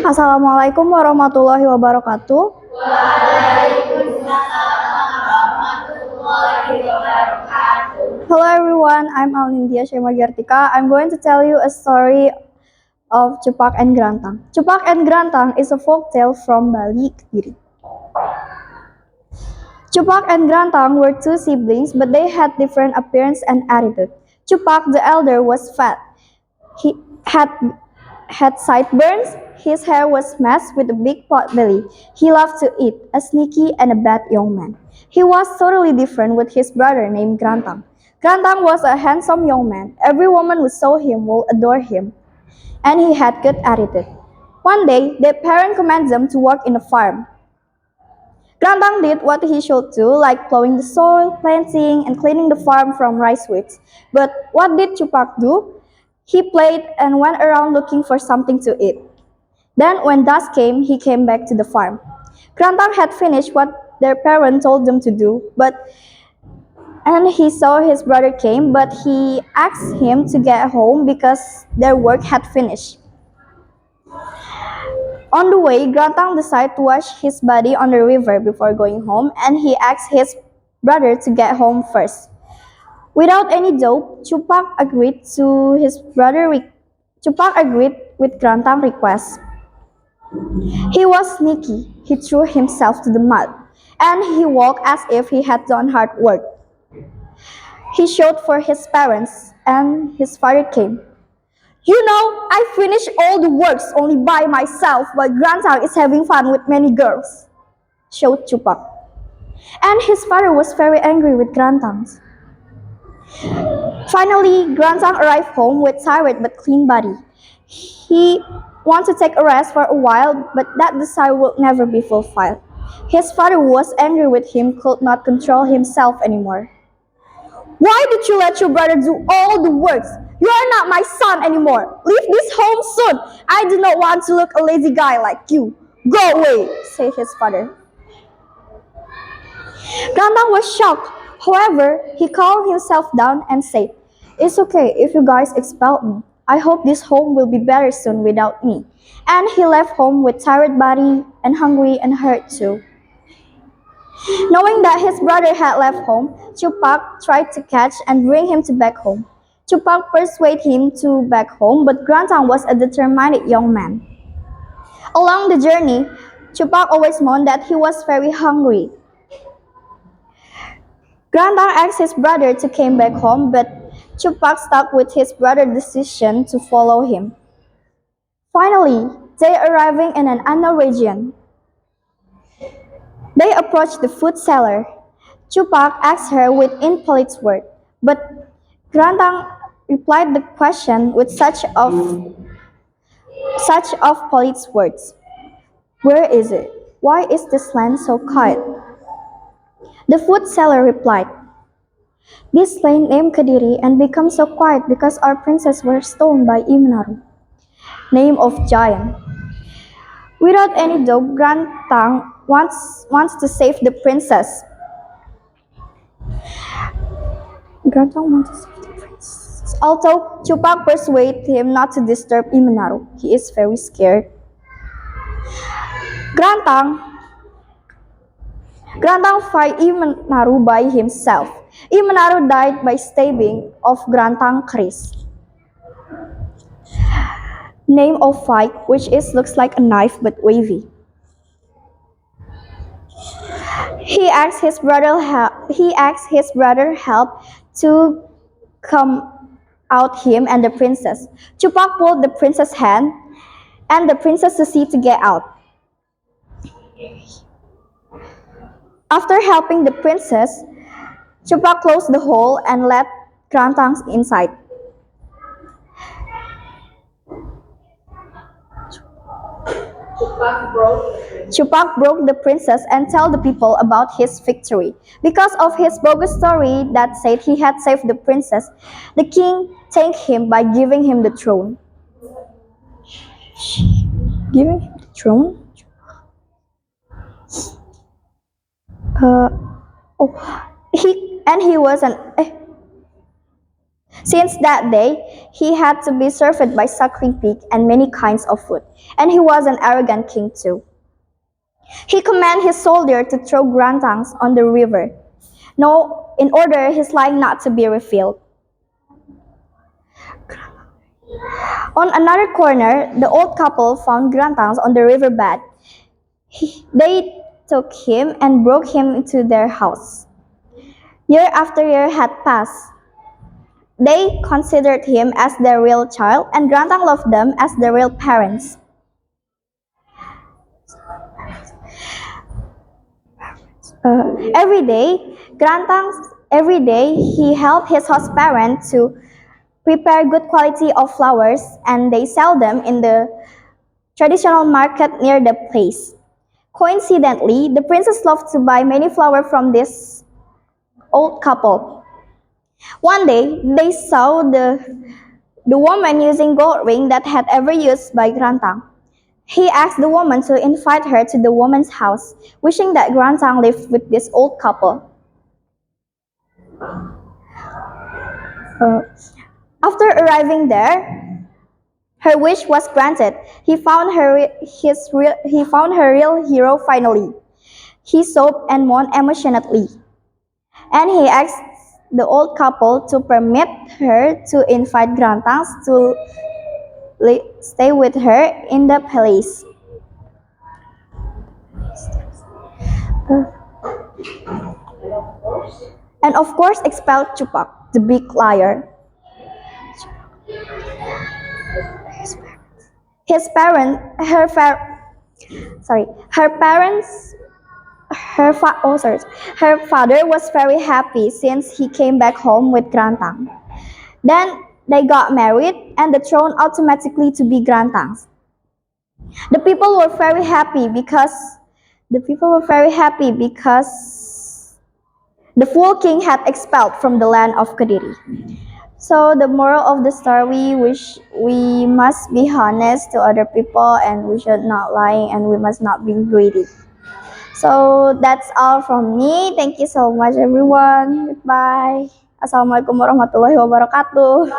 Assalamualaikum warahmatullahi wabarakatuh. Hello everyone, I'm Alnindya Syaima Gartika. I'm going to tell you a story of Cupak and Gerantang. Cupak and Gerantang is a folk tale from Bali. Cupak and Gerantang were two siblings, but they had different appearance and attitude. Cupak, the elder, was fat. He had sideburns. His hair was messed with a big pot belly. He loved to eat, a sneaky and a bad young man. He was totally different with his brother named Gerantang. Gerantang was a handsome young man. Every woman who saw him would adore him, and he had good attitude. One day, their parent commanded them to work in a farm. Gerantang did what he should do, like plowing the soil, planting, and cleaning the farm from rice weeds. But what did Cupak do? He played and went around looking for something to eat. Then, when dusk came, he came back to the farm. Gerantang had finished what their parent told them to do, and he saw his brother came, but he asked him to get home because their work had finished. On the way, Gerantang decided to wash his body on the river before going home, and he asked his brother to get home first. Without any doubt, Cupak agreed with Gerantang's request. He was sneaky. He threw himself to the mud, and he walked as if he had done hard work. He showed for his parents, and his father came. "You know, I finished all the works only by myself, while Gerantang is having fun with many girls," showed Cupak. And his father was very angry with Gerantang. Finally, Gerantang arrived home with tired but clean body. He wanted to take a rest for a while, but that desire would never be fulfilled. His father was angry with him, could not control himself anymore. "Why did you let your brother do all the works? You are not my son anymore. Leave this home soon. I do not want to look a lazy guy like you. Go away," said his father. Gerantang was shocked. However, he calmed himself down and said, "It's okay if you guys expel me. I hope this home will be better soon without me." And he left home with tired body and hungry and hurt too. Knowing that his brother had left home, Cupak tried to catch and bring him back home. Cupak persuaded him to back home, but Gerantang was a determined young man. Along the journey, Cupak always moaned that he was very hungry. Gerantang asked his brother to come back home, but Cupak stuck with his brother's decision to follow him. Finally, they arriving in an unknown region. They approached the food seller. Cupak asked her with impolite words, but Gerantang replied the question with such of polite words. "Where is it? Why is this land so quiet?" The food seller replied, "This land named Kediri and became so quiet because our princess were stolen by Imnaru, name of giant." Without any doubt, Gerantang wants to save the princess. Although Cupak persuaded him not to disturb Imnaru, he is very scared. Gerantang fight Imnaru by himself. Imnaru died by stabbing of Gerantang Kris. Name of fight, which looks like a knife but wavy. He asked his brother help to come out him and the princess. Cupak pulled the princess' hand, and the princess succeeded to get out. After helping the princess, Cupak closed the hole and let Gerantang inside. Cupak broke the princess and told the people about his victory. Because of his bogus story that said he had saved the princess, the king thanked him by giving him the throne. Giving him the throne? He was an Since that day, he had to be served by suckling pig and many kinds of food, and he was an arrogant king too. He commanded his soldier to throw grantangs on the river, no, in order his line not to be refilled. On another corner, the old couple found grantangs on the riverbed. They took him and brought him into their house. Year after year had passed. They considered him as their real child, and Grantang loved them as their real parents. Every day, every day he helped his host parent to prepare good quality of flowers, and they sell them in the traditional market near the place. Coincidentally, the princess loved to buy many flowers from this old couple. One day, they saw the woman using gold ring that had ever used by Grantang. He asked the woman to invite her to the woman's house, wishing that Grantang lived with this old couple. After arriving there, her wish was granted. He found her real hero finally. He sobbed and mourned emotionally, and he asked the old couple to permit her to invite Grantangs to stay with her in the palace. And of course expelled Cupak, the big liar. His parent, her fa- sorry, her parents, her fa- oh sorry, her father was very happy since he came back home with Grantang. Then they got married, and the throne automatically to be Grantang's. The people were very happy because the fool king had expelled from the land of Kediri. So the moral of the story, we must be honest to other people, and we should not lie, and we must not be greedy. So that's all from me. Thank you so much everyone. Goodbye. Assalamualaikum warahmatullahi wabarakatuh.